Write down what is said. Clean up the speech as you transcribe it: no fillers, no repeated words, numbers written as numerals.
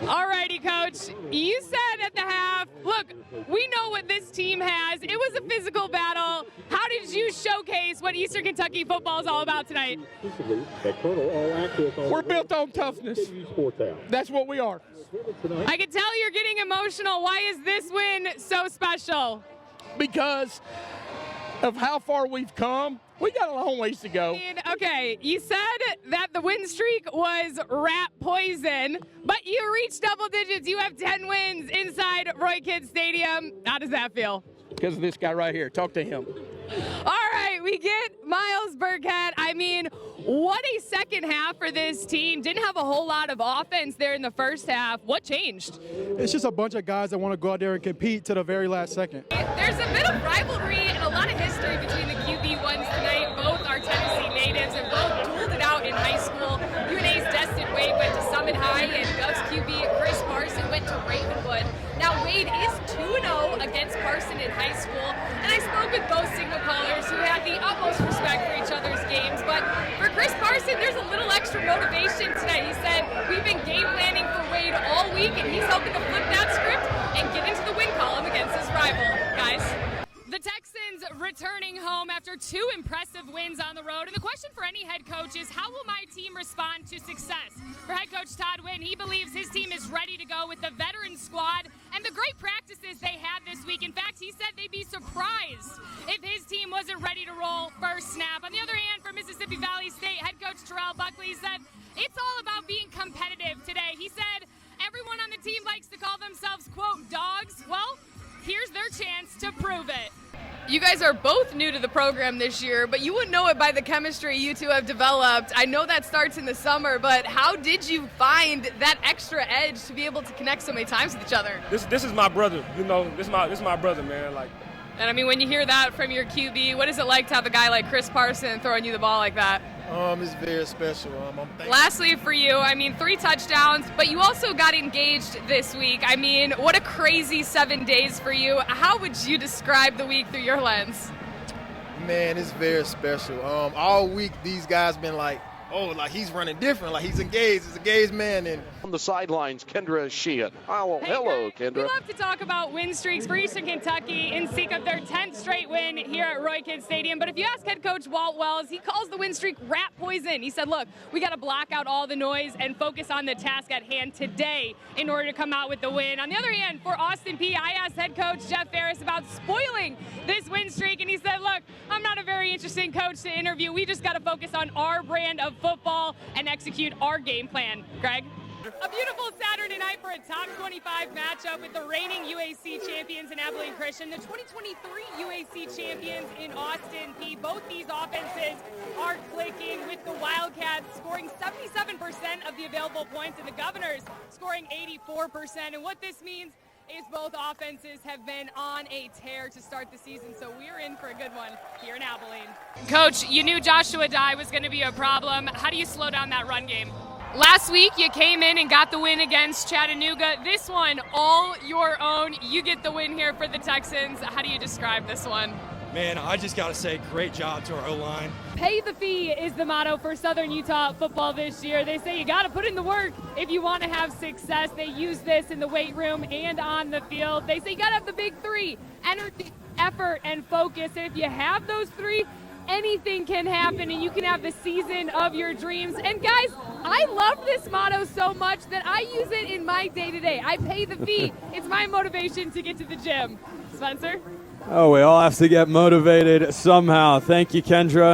All righty, Coach. You said at the half, look, we know what this team has. It was a physical battle. How did you showcase what Eastern Kentucky football is all about tonight? We're built on toughness. That's what we are. I can tell you're getting emotional. Why is this win so special? Because of how far we've come. We got a long ways to go. Okay, you said that the win streak was rat poison, but you reached double digits. You have 10 wins inside Roy Kidd Stadium. How does that feel? Because of this guy right here. Talk to him. All right, we get Miles Burkhead. I mean, what a second half for this team. Didn't have a whole lot of offense there in the first half. What changed? It's just a bunch of guys that want to go out there and compete to the very last second. There's a bit of rivalry and a lot of history between the QB1s tonight. Both are Tennessee natives and both dueled it out in high school. UNA's Destin Wade went to Summit High and Gov's QB Chris Parson went to Ravenwood. Now Wade is 2-0 against Parson in high school, and I spoke with both signal callers who had the utmost respect for each other's games, but for Chris Parson, there's a little extra motivation tonight. He said, we've been game planning for Wade all week, and he's hoping to flip that script and get into the win column against his rival. Guys. The Texans returning home after 2 impressive wins on the road. And the question for any head coach is, how will my team respond to success? For head coach Todd Wynn, he believes his team is ready to go with the veteran squad and the great practices they had this week. In fact, he said they'd be surprised if his team wasn't ready to roll first snap. On the other hand, for Mississippi Valley State, head coach Terrell Buckley said, it's all about being competitive today. He said, everyone on the team likes to call themselves, quote, dogs. Well, here's their chance to prove it. You guys are both new to the program this year, but you wouldn't know it by the chemistry you two have developed. I know that starts in the summer, but how did you find that extra edge to be able to connect so many times with each other? This is my brother. You know, this is my brother, man. Like. And I mean, when you hear that from your QB, what is it like to have a guy like Chris Parson throwing you the ball like that? It's very special. Lastly, for you, I mean, 3 touchdowns, but you also got engaged this week. I mean, what a crazy 7 days for you. How would you describe the week through your lens? Man, it's very special. All week, these guys been like, oh, like he's running different, like he's engaged. He's an engaged man. And on the sidelines, Kendra Sheehan. Oh, hello, Kendra. We love to talk about win streaks for Eastern Kentucky in seek of their 10th straight win here at Roy Kidd Stadium. But if you ask head coach Walt Wells, he calls the win streak rat poison. He said, look, we got to block out all the noise and focus on the task at hand today in order to come out with the win. On the other hand, for Austin Peay, I asked head coach Jeff Ferris about spoiling this win streak, and he said, look, I'm not a very interesting coach to interview. We just got to focus on our brand of football and execute our game plan. Greg? A beautiful Saturday night for a top 25 matchup with the reigning UAC champions in Abilene Christian, the 2023 UAC champions in Austin Peay. Both these offenses are clicking, with the Wildcats scoring 77% of the available points and the Governors scoring 84%. And what this means is both offenses have been on a tear to start the season, so we're in for a good one here in Abilene. Coach, you knew Joshua Dye was going to be a problem. How do you slow down that run game? Last week, you came in and got the win against Chattanooga. This one, all your own. You get the win here for the Texans. How do you describe this one? Man, I just got to say, great job to our O-line. Pay the fee is the motto for Southern Utah football this year. They say you got to put in the work if you want to have success. They use this in the weight room and on the field. They say you got to have the big 3, energy, effort, and focus. And if you have those 3, anything can happen, and you can have the season of your dreams. And guys, I love this motto so much that I use it in my day-to-day. I pay the fee. It's my motivation to get to the gym. Spencer? Oh, we all have to get motivated somehow. Thank you, Kendra.